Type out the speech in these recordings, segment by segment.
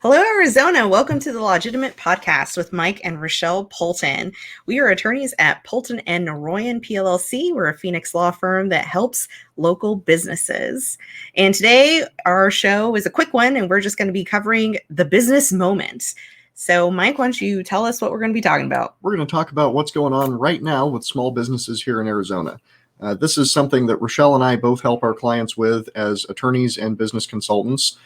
Hello, Arizona. Welcome to the Lawgitimate podcast with Mike and Rochelle Poulton. We are attorneys at Poulton and Noroian, PLLC. We're a Phoenix law firm that helps local businesses. And today, our show is a quick one, and we're just going to be covering the business moment. So, Mike, why don't you tell us what we're going to be talking about? We're going to talk about what's going on right now with small businesses here in Arizona. This is something that Rochelle and I both help our clients with as attorneys and business consultants,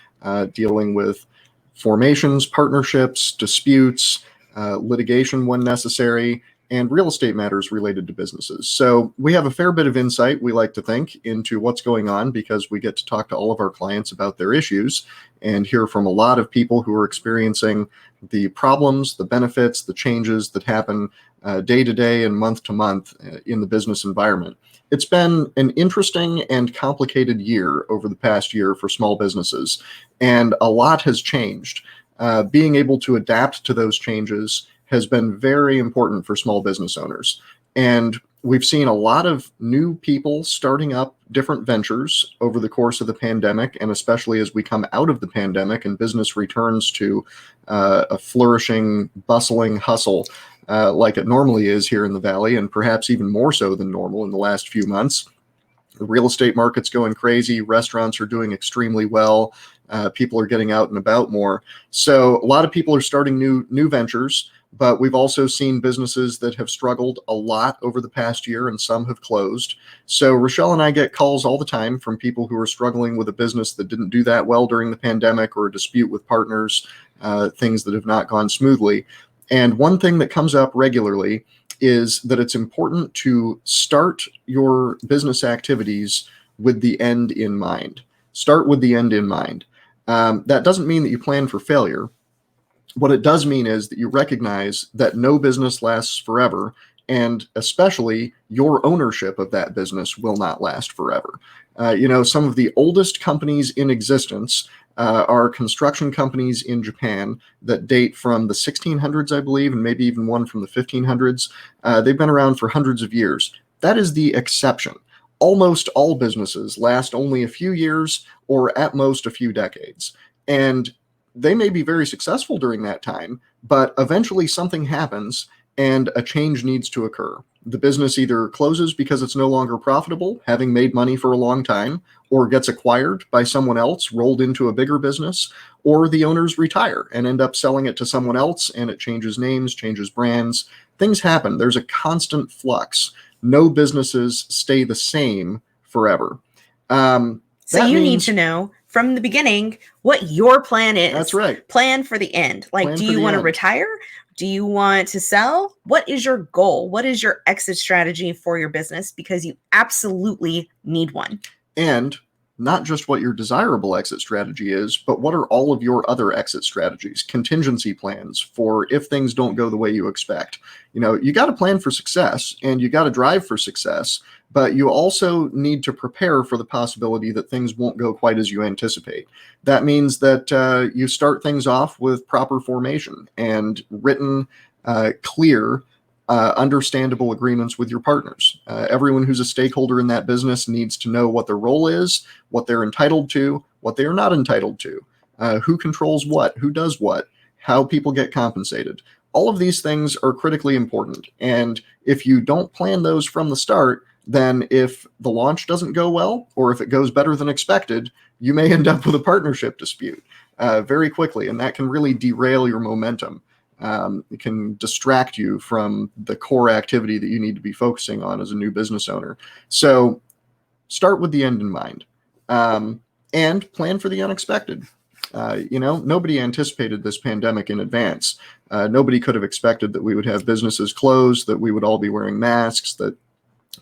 dealing with formations, partnerships, disputes, litigation when necessary, and real estate matters related to businesses. So we have a fair bit of insight, we like to think, into what's going on because we get to talk to all of our clients about their issues and hear from a lot of people who are experiencing the problems, the benefits, the changes that happen day to day and month to month in the business environment. It's been an interesting and complicated year over the past year for small businesses, and a lot has changed. Being able to adapt to those changes has been very important for small business owners. And we've seen a lot of new people starting up different ventures over the course of the pandemic, and especially as we come out of the pandemic and business returns to a flourishing, bustling hustle like it normally is here in the Valley, and perhaps even more so than normal in the last few months. The real estate market's going crazy. Restaurants are doing extremely well. People are getting out and about more. So a lot of people are starting new ventures, but we've also seen businesses that have struggled a lot over the past year, and some have closed. So Rochelle and I get calls all the time from people who are struggling with a business that didn't do that well during the pandemic, or a dispute with partners, things that have not gone smoothly. And one thing that comes up regularly is that it's important to start your business activities with the end in mind. Start with the end in mind. That doesn't mean that you plan for failure. What it does mean is that you recognize that no business lasts forever, and especially your ownership of that business will not last forever. Some of the oldest companies in existence are construction companies in Japan that date from the 1600s, I believe, and maybe even one from the 1500s. They've been around for hundreds of years. That is the exception. Almost all businesses last only a few years, or at most a few decades. And they may be very successful during that time, but eventually something happens and a change needs to occur. The business either closes because it's no longer profitable, having made money for a long time, or gets acquired by someone else, rolled into a bigger business, or the owners retire and end up selling it to someone else, and it changes names, changes brands. Things happen. There's a constant flux. No businesses stay the same forever. So you need to know from the beginning what your plan is. That's right. Plan for the end. Like, do you want to retire? Do you want to sell? What is your goal? What is your exit strategy for your business? Because you absolutely need one. And not just what your desirable exit strategy is, but what are all of your other exit strategies, contingency plans for if things don't go the way you expect. You got to plan for success and you got to drive for success, but you also need to prepare for the possibility that things won't go quite as you anticipate. That means that you start things off with proper formation and written, clear, understandable agreements with your partners. Everyone who's a stakeholder in that business needs to know what their role is, what they're entitled to, what they are not entitled to, who controls what, who does what, how people get compensated. All of these things are critically important. And if you don't plan those from the start, then if the launch doesn't go well, or if it goes better than expected, you may end up with a partnership dispute very quickly, and that can really derail your momentum. It can distract you from the core activity that you need to be focusing on as a new business owner. So start with the end in mind, and plan for the unexpected. Nobody anticipated this pandemic in advance. Nobody could have expected that we would have businesses closed, that we would all be wearing masks, that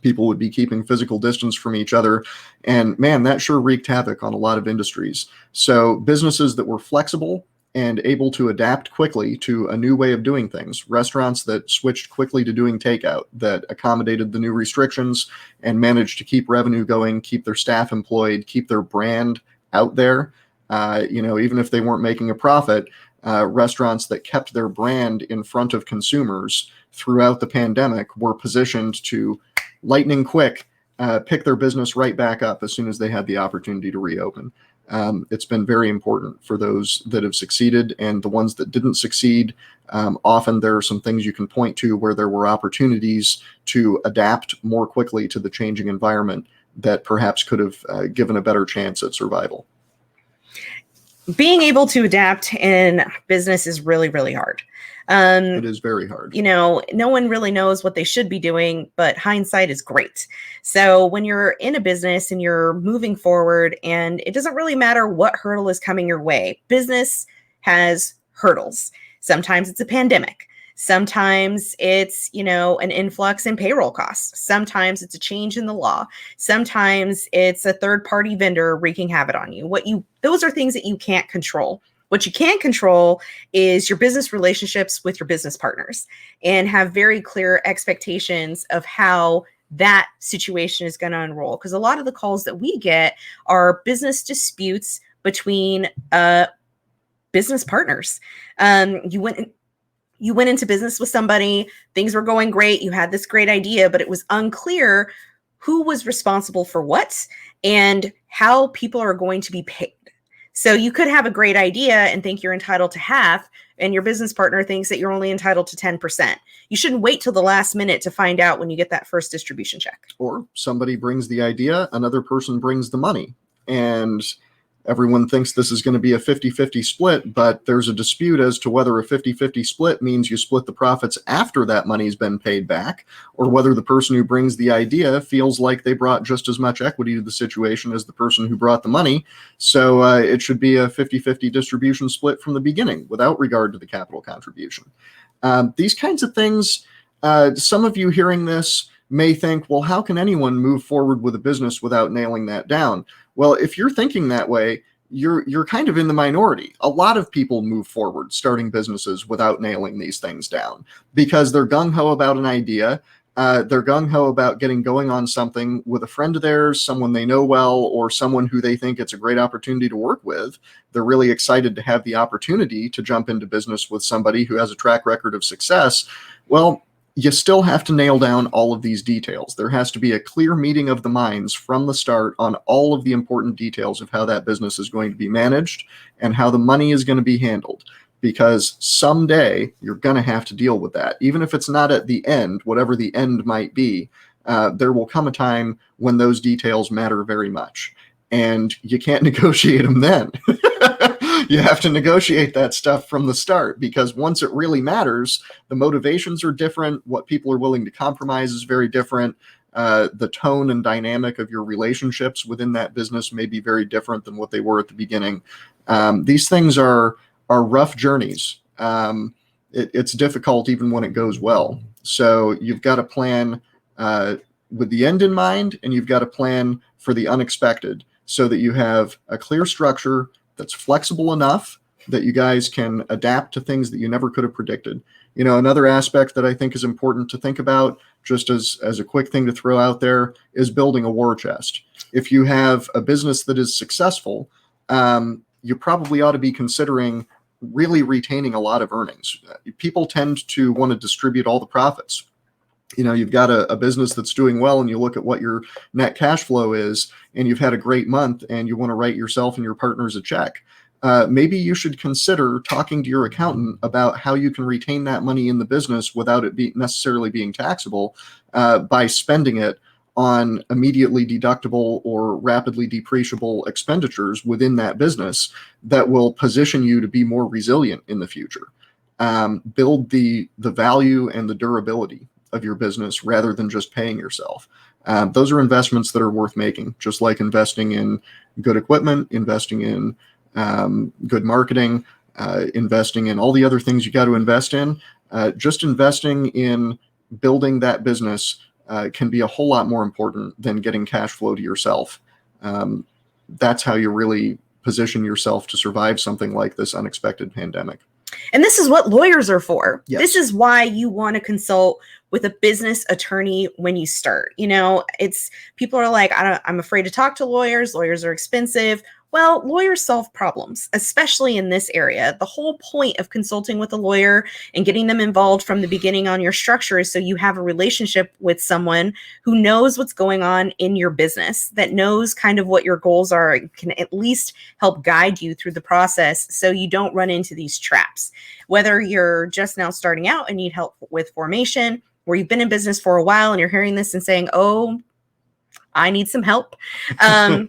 people would be keeping physical distance from each other. And man, that sure wreaked havoc on a lot of industries. So businesses that were flexible and able to adapt quickly to a new way of doing things, restaurants that switched quickly to doing takeout, that accommodated the new restrictions and managed to keep revenue going, keep their staff employed, keep their brand out there. Even if they weren't making a profit, restaurants that kept their brand in front of consumers throughout the pandemic were positioned to lightning quick pick their business right back up as soon as they had the opportunity to reopen. It's been very important for those that have succeeded, and the ones that didn't succeed. Often there are some things you can point to where there were opportunities to adapt more quickly to the changing environment that perhaps could have given a better chance at survival. Being able to adapt in business is really, really hard. It is very hard. No one really knows what they should be doing, but hindsight is great. So when you're in a business and you're moving forward, and it doesn't really matter what hurdle is coming your way, business has hurdles. Sometimes it's a pandemic. Sometimes it's, an influx in payroll costs. Sometimes it's a change in the law. Sometimes it's a third-party vendor wreaking havoc on you. Those are things that you can't control. What you can control is your business relationships with your business partners, and have very clear expectations of how that situation is going to unroll. Because a lot of the calls that we get are business disputes between business partners. You went into business with somebody, things were going great, you had this great idea, but it was unclear who was responsible for what and how people are going to be paid. So you could have a great idea and think you're entitled to half, and your business partner thinks that you're only entitled to 10%. You shouldn't wait till the last minute to find out when you get that first distribution check. Or somebody brings the idea, another person brings the money, and everyone thinks this is going to be a 50-50 split, but there's a dispute as to whether a 50-50 split means you split the profits after that money's been paid back, or whether the person who brings the idea feels like they brought just as much equity to the situation as the person who brought the money. So it should be a 50-50 distribution split from the beginning without regard to the capital contribution. These kinds of things, some of you hearing this may think, well, how can anyone move forward with a business without nailing that down? Well, if you're thinking that way, you're kind of in the minority. A lot of people move forward starting businesses without nailing these things down because they're gung-ho about an idea. They're gung-ho about getting going on something with a friend of theirs, someone they know well, or someone who they think it's a great opportunity to work with. They're really excited to have the opportunity to jump into business with somebody who has a track record of success. Well, you still have to nail down all of these details. There has to be a clear meeting of the minds from the start on all of the important details of how that business is going to be managed and how the money is going to be handled. Because someday you're going to have to deal with that. Even if it's not at the end, whatever the end might be, there will come a time when those details matter very much. And you can't negotiate them then. You have to negotiate that stuff from the start, because once it really matters, the motivations are different. What people are willing to compromise is very different. The tone and dynamic of your relationships within that business may be very different than what they were at the beginning. These things are rough journeys. It's difficult even when it goes well. So you've got to plan with the end in mind, and you've got to plan for the unexpected so that you have a clear structure that's flexible enough that you guys can adapt to things that you never could have predicted. Another aspect that I think is important to think about, just as a quick thing to throw out there, is building a war chest. If you have a business that is successful, you probably ought to be considering really retaining a lot of earnings. People tend to want to distribute all the profits. You've got a business that's doing well, and you look at what your net cash flow is, and you've had a great month, and you want to write yourself and your partners a check. Maybe you should consider talking to your accountant about how you can retain that money in the business without it necessarily being taxable, by spending it on immediately deductible or rapidly depreciable expenditures within that business that will position you to be more resilient in the future. Build the value and the durability of your business rather than just paying yourself. Those are investments that are worth making, just like investing in good equipment, investing in good marketing, investing in all the other things you got to invest in. Just investing in building that business can be a whole lot more important than getting cash flow to yourself. That's how you really position yourself to survive something like this unexpected pandemic. And this is what lawyers are for. Yes. This is why you want to consult with a business attorney when you start. People are like, I'm afraid to talk to lawyers. Lawyers are expensive. Well, lawyers solve problems, especially in this area. The whole point of consulting with a lawyer and getting them involved from the beginning on your structure is so you have a relationship with someone who knows what's going on in your business, that knows kind of what your goals are, and can at least help guide you through the process so you don't run into these traps. Whether you're just now starting out and need help with formation, or you've been in business for a while and you're hearing this and saying, oh, I need some help.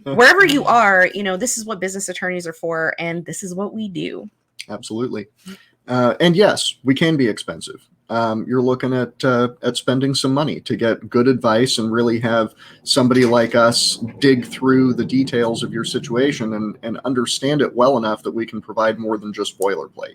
Wherever you are, this is what business attorneys are for, and this is what we do. Absolutely. And yes, we can be expensive. You're looking at spending some money to get good advice and really have somebody like us dig through the details of your situation and understand it well enough that we can provide more than just boilerplate.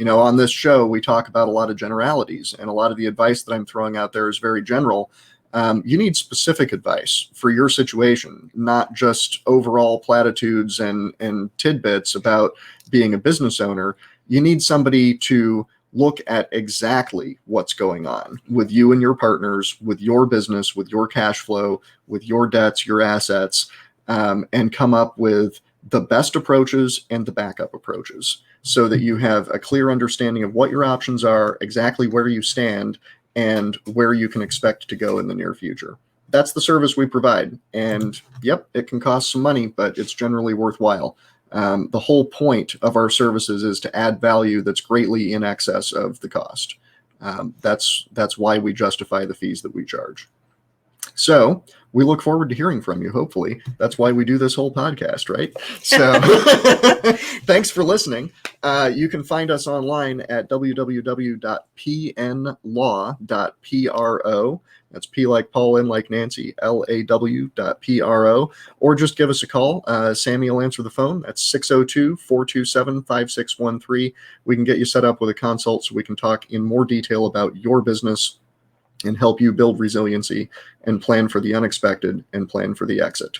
On this show, we talk about a lot of generalities, and a lot of the advice that I'm throwing out there is very general. You need specific advice for your situation, not just overall platitudes and tidbits about being a business owner. You need somebody to look at exactly what's going on with you and your partners, with your business, with your cash flow, with your debts, your assets, and come up with the best approaches and the backup approaches so that you have a clear understanding of what your options are, exactly where you stand, and where you can expect to go in the near future. That's the service we provide. And yep, it can cost some money, but it's generally worthwhile. The whole point of our services is to add value that's greatly in excess of the cost. That's why we justify the fees that we charge. So we look forward to hearing from you, hopefully. That's why we do this whole podcast, right? So thanks for listening. You can find us online at www.PNLaw.pro. That's P like Paul, N like Nancy, LAW.pro. Or just give us a call. Sammy will answer the phone. That's 602-427-5613. We can get you set up with a consult so we can talk in more detail about your business and help you build resiliency and plan for the unexpected and plan for the exit.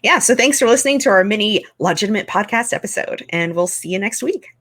Yeah, so thanks for listening to our mini Lawgitimate podcast episode, and we'll see you next week.